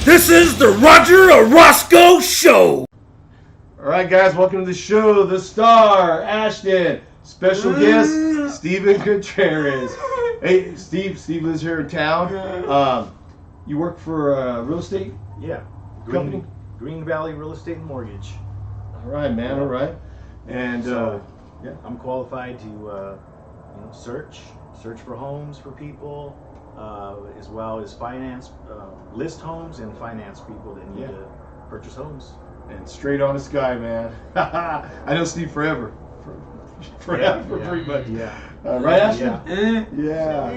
This is the Roger Orozco Show. All right, guys, welcome to the show. The star, Ashton. Special guest, Steven Contreras. Hey, Steve lives here in town. You work for a real estate company? Green Valley Real Estate and Mortgage. All right, man. All right. And I'm qualified to search for homes for people, as well as list homes and finance people that need to purchase homes. And straight honest guy, man. I know Steve forever. Forever, pretty much. Yeah. Right, Ashton? Yeah.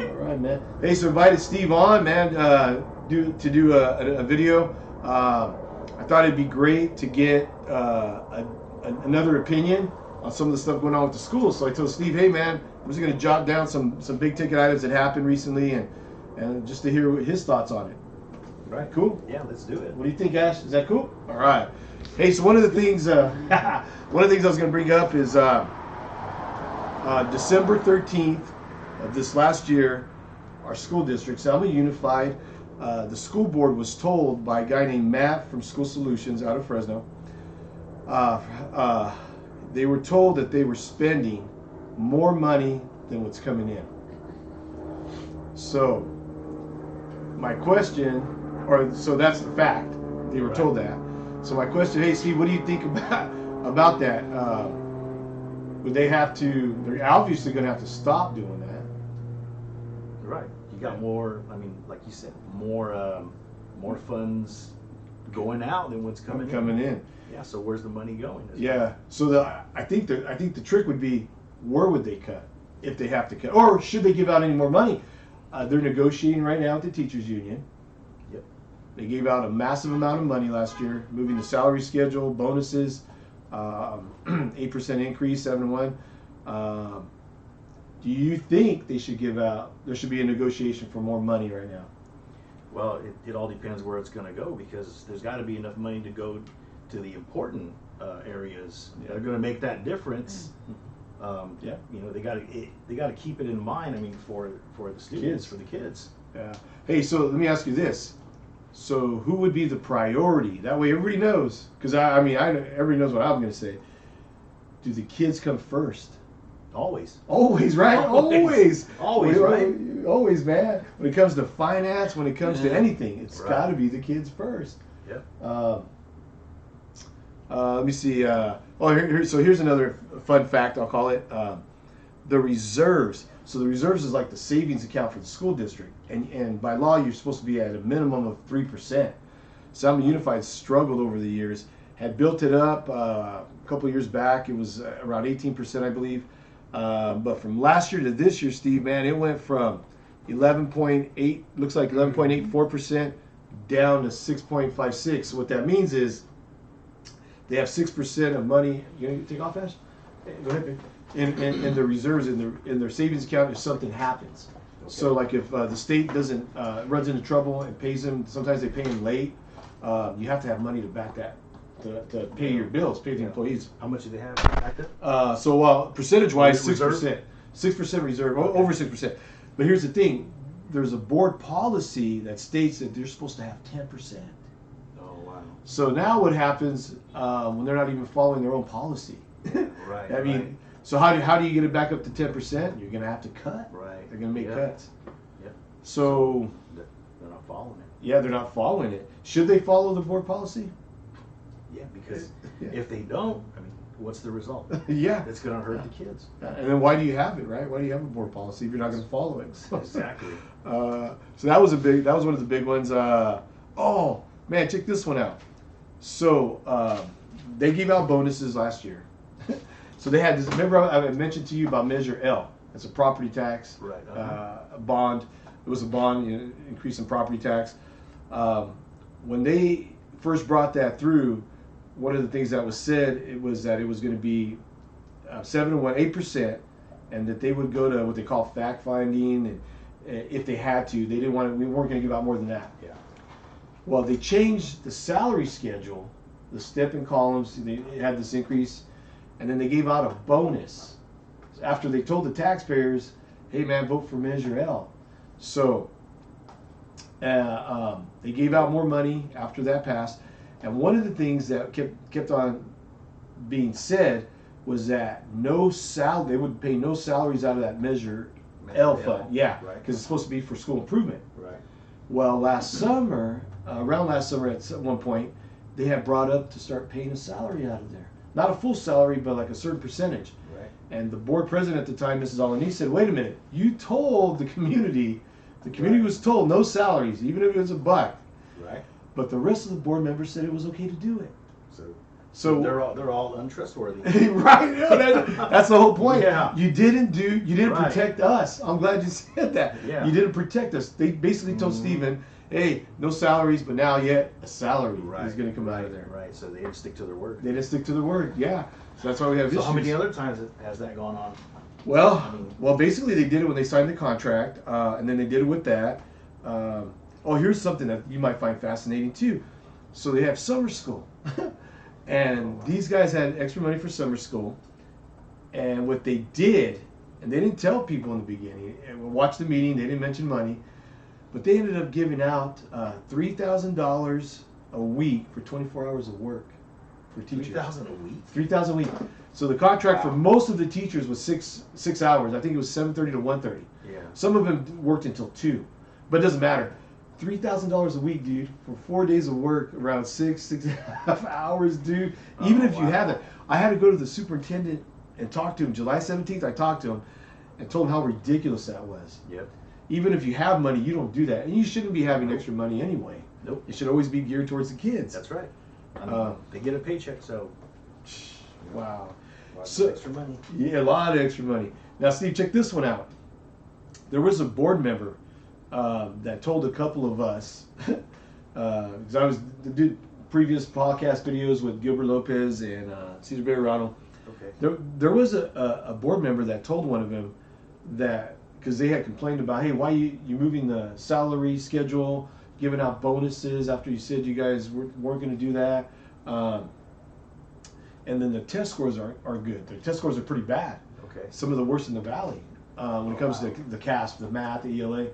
All right, man. Hey, so invited Steve on, man, to do a video. I thought it'd be great to get another opinion on some of the stuff going on with the school. So I told Steve, hey, man, I'm just going to jot down some big ticket items that happened recently and just to hear his thoughts on it. Right. Cool? Yeah, let's do it. What do you think, Ash? Is that cool? All right. Hey, so one of the things I was going to bring up is December 13th of this last year, our school district, Selma Unified, the school board was told by a guy named Matt from School Solutions out of Fresno. They were told that they were spending more money than what's coming in. So my question, so that's the fact. They were told that. So my question, hey Steve, what do you think about that? Would they have to? They're obviously going to have to stop doing that. Right. You got more. I mean, like you said, more funds going out than what's coming in. Yeah. So where's the money going? Yeah. So I think the trick would be, where would they cut if they have to cut, or should they give out any more money? They're negotiating right now with the teachers union. Yep. They gave out a massive amount of money last year, moving the salary schedule, bonuses, 8% increase, 7 to 1. Do you think they should give out? There should be a negotiation for more money right now. Well, it all depends where it's going to go, because there's got to be enough money to go to the important areas that are going to make that difference. They got to keep it in mind. I mean, for the students, for the kids. Yeah. Hey, so let me ask you this. So who would be the priority? That way everybody knows. Because everybody knows what I'm going to say. Do the kids come first? Always. Always, right? Always. Always, right? Always, man. When it comes to finance, when it comes to anything, it's got to be the kids first. Yep. Let me see. So here's another fun fact, I'll call it. The reserves. So the reserves is like the savings account for the school district. And by law, you're supposed to be at a minimum of 3%. Selma Unified struggled over the years, had built it up a couple of years back. It was around 18%, I believe. But from last year to this year, Steve, man, it went from 11.84% down to 6.56. So what that means is they have 6% of money. You gonna take off, Ash? Go ahead, babe. In the reserves in their savings account if something happens. Okay. So like if the state doesn't runs into trouble and pays them, sometimes they pay them late. You have to have money to back that to pay your bills, pay the employees. How much do they have backed up? Percentage-wise, 6%. 6% reserve, over 6%. But here's the thing: there's a board policy that states that they're supposed to have 10%. Oh wow! So now what happens when they're not even following their own policy? Right. I mean, so how do you get it back up to 10%? You're gonna have to cut. Right. They're gonna make cuts. Yep. So they're not following it. Yeah, they're not following it. Should they follow the board policy? Yeah, because if they don't, I mean, what's the result? Yeah. It's going to hurt the kids. And then why do you have it, right? Why do you have a board policy if you're not going to follow it? Exactly. So that was one of the big ones. Oh man, check this one out. So they gave out bonuses last year. So they had this. Remember I mentioned to you about Measure L. It's a property tax. Right. A bond. It was a bond increase in property tax. When they first brought that through, one of the things that was said was that it was going to be 7 to 1, 8%, and that they would go to what they call fact finding, and if they had to, they didn't want to. We weren't going to give out more than that. Yeah. Well, they changed the salary schedule, the step and columns. They had this increase, and then they gave out a bonus after they told the taxpayers, "Hey, man, vote for Measure L." So They gave out more money after that passed, and one of the things that kept on being said was that they would pay no salaries out of that Measure L fund. Yeah, right. because it's supposed to be for school improvement. Right. Well, last summer, around last summer at one point, they had brought up to start paying a salary out of there. Not a full salary, but like a certain percentage. Right. And the board president at the time, Mrs. Alani, said, wait a minute, you told the community was told no salaries, even if it was $1. Right. But the rest of the board members said it was okay to do it. So they're all untrustworthy. Right. That's the whole point. Yeah. You didn't Right. protect us. I'm glad you said that. Yeah. You didn't protect us. They basically told Steven, hey, no salaries, but now yet a salary is going to come out of there. Right. So they didn't stick to their word. They didn't stick to their word. Yeah. So that's why we have So issues. how many other times has that gone on? Well, basically they did it when they signed the contract, and then they did it with that. Here's something that you might find fascinating too. So they have summer school, and these guys had extra money for summer school. And what they did, and they didn't tell people in the beginning. And watch the meeting. They didn't mention money, but they ended up giving out $3,000 a week for 24 hours of work for teachers. $3,000 a week. $3,000 a week. So the contract for most of the teachers was six hours. I think it was 7:30 to 1:30. Yeah. Some of them worked until 2, but it doesn't matter. $3,000 a week, dude, for 4 days of work, around 6.5 hours, dude. Even if you have that, I had to go to the superintendent and talk to him. July 17th, I talked to him and told him how ridiculous that was. Yep. Even if you have money, you don't do that, and you shouldn't be having extra money anyway. Nope. It should always be geared towards the kids. That's right. I mean, they get a paycheck, so Wow. lots of extra money. Yeah, a lot of extra money. Now, Steve, check this one out. There was a board member that told a couple of us, because I was did previous podcast videos with Gilbert Lopez and Cesar Bejarano. Okay. There was a board member that told one of them that, because they had complained about, hey, why you moving the salary schedule, giving out bonuses after you said you guys weren't going to do that. And then the test scores are good. The test scores are pretty bad. Okay. Some of the worst in the valley when it comes to the CASP, the math, the ELA,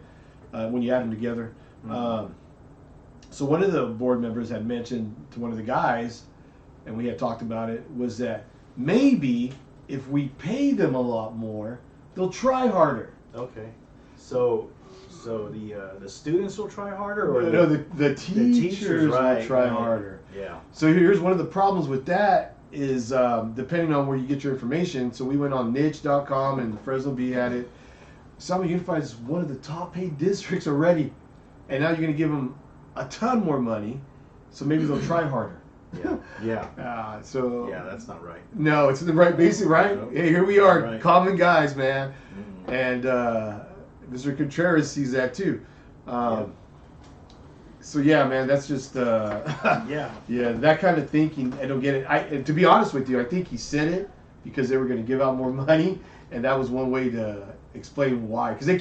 when you add them together. Mm-hmm. So one of the board members had mentioned to one of the guys, and we had talked about it, was that maybe if we pay them a lot more, they'll try harder. Okay. So the students will try harder, or No, the teachers will try harder. Yeah. So here's one of the problems with that is depending on where you get your information. So we went on niche.com and Fresno Bee had it. Selma Unified is one of the top paid districts already, and now you're going to give them a ton more money, so maybe they'll try harder. Yeah. Yeah. So Yeah, that's not right. no, it's the right basic, right? Nope. Hey, here we are, Right. common guys, man. Mm. And Mr. Contreras sees that too. Yeah. So yeah, man, that's just Yeah. yeah, that kind of thinking. I don't get it. And to be honest with you, I think he said it because they were going to give out more money, and that was one way to explain why. Because they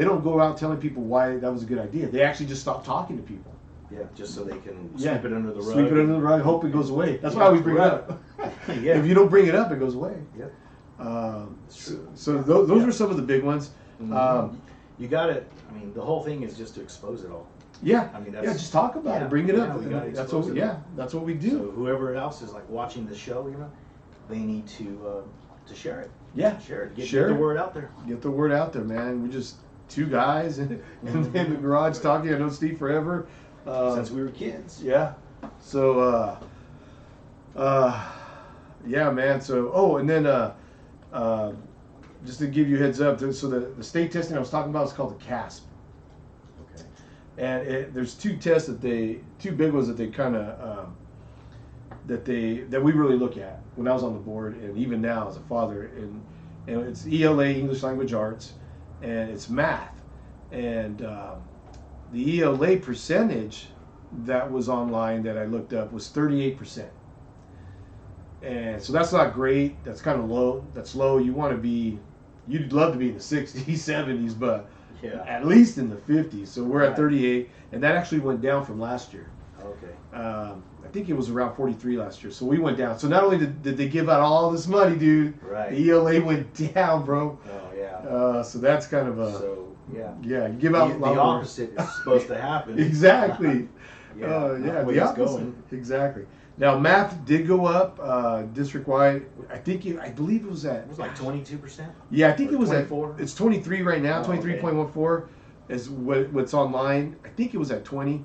don't go out telling people why that was a good idea. They actually just stop talking to people. Yeah, just so they can Yeah. sweep it under the rug. Sweep it under the rug. Hope it goes away. That's why I always bring it up. Yeah. If you don't bring it up, it goes away. Yep. That's true. So those were some of the big ones. Mhm. You got it. I mean, the whole thing is just to expose it all. Yeah, I mean, yeah, that's- just talk about yeah, it, bring it up. yeah, we gotta That's what, expose it. that's what we do. So whoever else is like watching the show, they need to share it. Yeah, Share it. Get Share the it. word out there. Get the word out there, man. We're just two guys in the garage talking. I know Steve forever. Since we were kids. Yeah. So, yeah, man. So, and then just to give you a heads up, so the state testing I was talking about is called the CASP. Okay. And there's two tests two big ones that they kind of, that we really look at when I was on the board and even now as a father. And it's ELA, English Language Arts, and it's math. And the ELA percentage that was online that I looked up was 38%. And so that's not great. That's kind of low. That's low. You'd love to be in the 60s, 70s, but Yeah. at least in the 50s. So we're at Right. 38, and that actually went down from last year. Okay. I think it was around 43 last year. So we went down. So not only did they give out all this money, dude, Right. the ELA went down, bro. Oh yeah. So that's kind of a So Yeah, you give out The opposite is supposed to happen. Exactly. Yeah, Yeah, the way the it's opposite. going. Exactly. Now math did go up district wide. I believe it was at. It was like 22%. Yeah, I think Or it was 24? at. It's 23 right now. Oh, okay. 23.14 is what's online. I think it was at 20.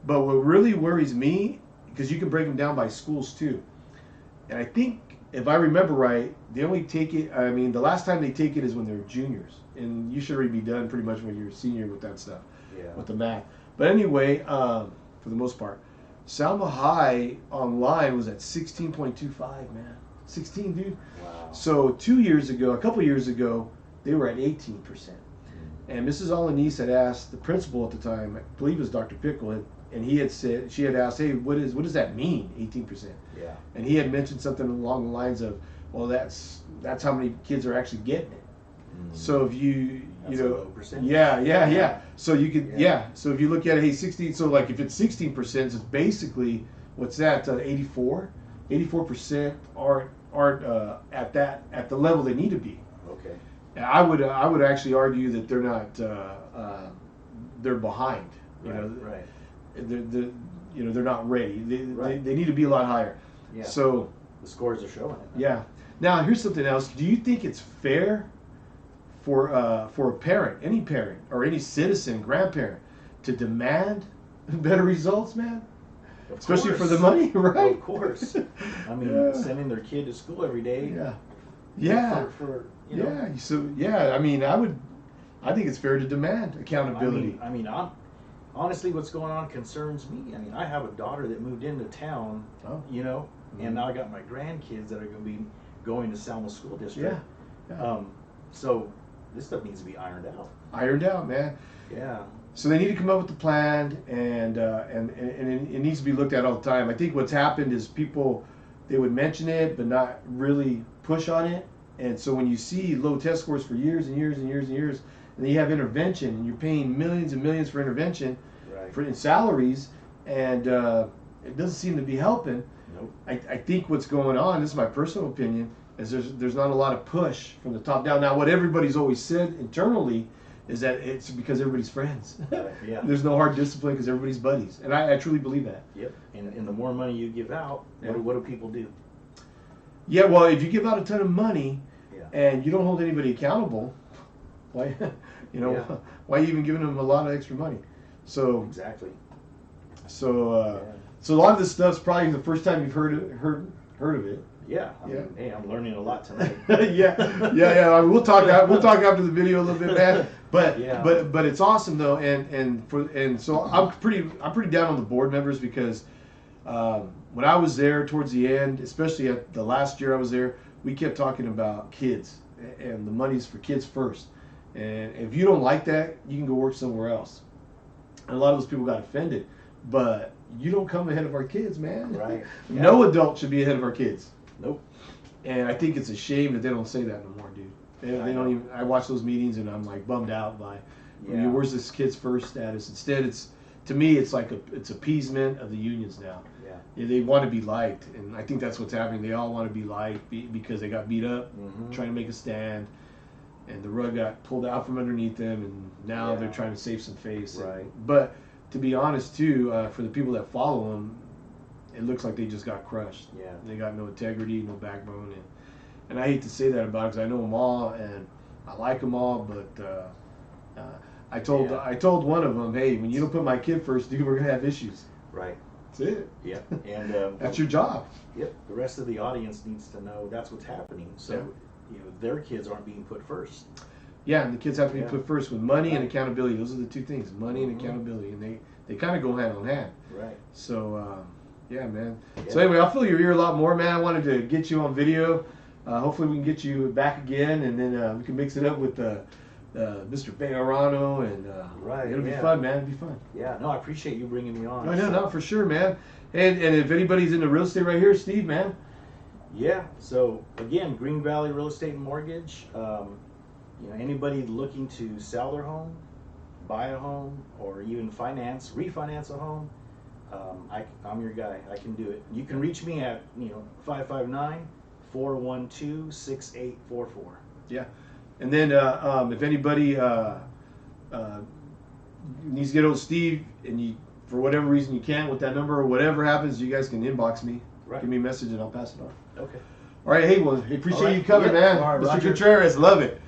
But what really worries me, because you can break them down by schools too, and I think if I remember right, they only take it. I mean, the last time they take it is when they're juniors, and you should already be done pretty much when you're a senior with that stuff, with the math. But anyway, for the most part, Selma High online was at 16.25, man. 16, dude. Wow. So a couple years ago, they were at 18%. And Mrs. Alanis had asked the principal at the time, I believe it was Dr. Pickle, and she had asked, hey, what does that mean, 18%? Yeah. And he had mentioned something along the lines of, well, that's how many kids are actually getting it. So if That's a low percentage. Yeah. So you could, So if you look at it, hey, 16. So like if it's 16%, it's basically what's that? 84% aren't at the level they need to be. Okay. And I would actually argue that they're not. They're behind. Right. They're not ready. They need to be a lot higher. Yeah. So the scores are showing it. yeah. Now here's something else. Do you think it's fair for a parent, any parent or any citizen, grandparent, to demand better results, man? Of Especially course. for the money, right? Of course. I mean, sending their kid to school every day. Yeah. For I mean, I think it's fair to demand accountability. I mean, honestly, what's going on concerns me. I mean, I have a daughter that moved into town, and now I got my grandkids that are going to be going to Selma School District. Yeah. So this stuff needs to be ironed out. Ironed out, man. Yeah. So they need to come up with a plan, and it needs to be looked at all the time. I think what's happened is they would mention it, but not really push on it. And so when you see low test scores for years and years and years and years, and then you have intervention, and you're paying millions and millions for intervention, in salaries, and it doesn't seem to be helping. Nope. I think what's going on, this is my personal opinion, is there's not a lot of push from the top down. Now, what everybody's always said internally is that it's because everybody's friends. Yeah. There's no hard discipline because everybody's buddies, and I truly believe that. Yep. And the more money you give out, what do people do? Yeah, well, if you give out a ton of money Yeah. and you don't hold anybody accountable, why, why are you even giving them a lot of extra money? So Exactly. so a lot of this stuff's probably the first time you've heard of it. Yeah. I mean, hey, I'm learning a lot tonight. yeah. I mean, we'll talk after the video a little bit, man. But Yeah. but it's awesome though, and so I'm pretty down on the board members because when I was there towards the end, especially at the last year I was there, we kept talking about kids and the money's for kids first. And if you don't like that, you can go work somewhere else. And a lot of those people got offended, but you don't come ahead of our kids, man. Right. Yeah. No adult should be ahead of our kids. Nope. And I think it's a shame that they don't say that no more, dude. They don't even. I watch those meetings and I'm like bummed out by, where's this kids first status? Instead, to me it's like it's appeasement of the unions now. Yeah. They want to be liked, and I think that's what's happening. They all want to be liked because they got beat up, trying to make a stand, and the rug got pulled out from underneath them, and now they're trying to save some face. Right. But to be honest, too, for the people that follow them, it looks like they just got crushed. Yeah. They got no integrity, no backbone, and I hate to say that about it because I know them all and I like them all, but I told one of them, hey, when you don't put my kid first, dude, we're gonna have issues. Right. That's it. Yeah. And that's your job. Yep. The rest of the audience needs to know that's what's happening. So their kids aren't being put first. Yeah, and the kids have to be put first with money and accountability. Those are the two things: money and accountability, and they kind of go hand in hand. Right. So yeah, man. Yeah. So anyway, I'll fill your ear a lot more, man. I wanted to get you on video. Hopefully, we can get you back again, and then we can mix it up with Mr. Bejarano, and it'll be fun, man. It'll be fun. Yeah, no, I appreciate you bringing me on. No, for sure, man. And if anybody's into real estate right here, Steve, man. Yeah. So again, Green Valley Real Estate and Mortgage. Anybody looking to sell their home, buy a home, or even refinance a home, I'm your guy. I can do it. You can reach me at 559-412-6844. Yeah. And then if anybody needs to get hold of Steve, and you, for whatever reason, you can't with that number, or whatever happens, you guys can inbox me, Right. give me a message, and I'll pass it on. Okay. All right, hey, well, appreciate All right. you coming, Yeah. man. All right, Mr. Roger. Contreras, love it.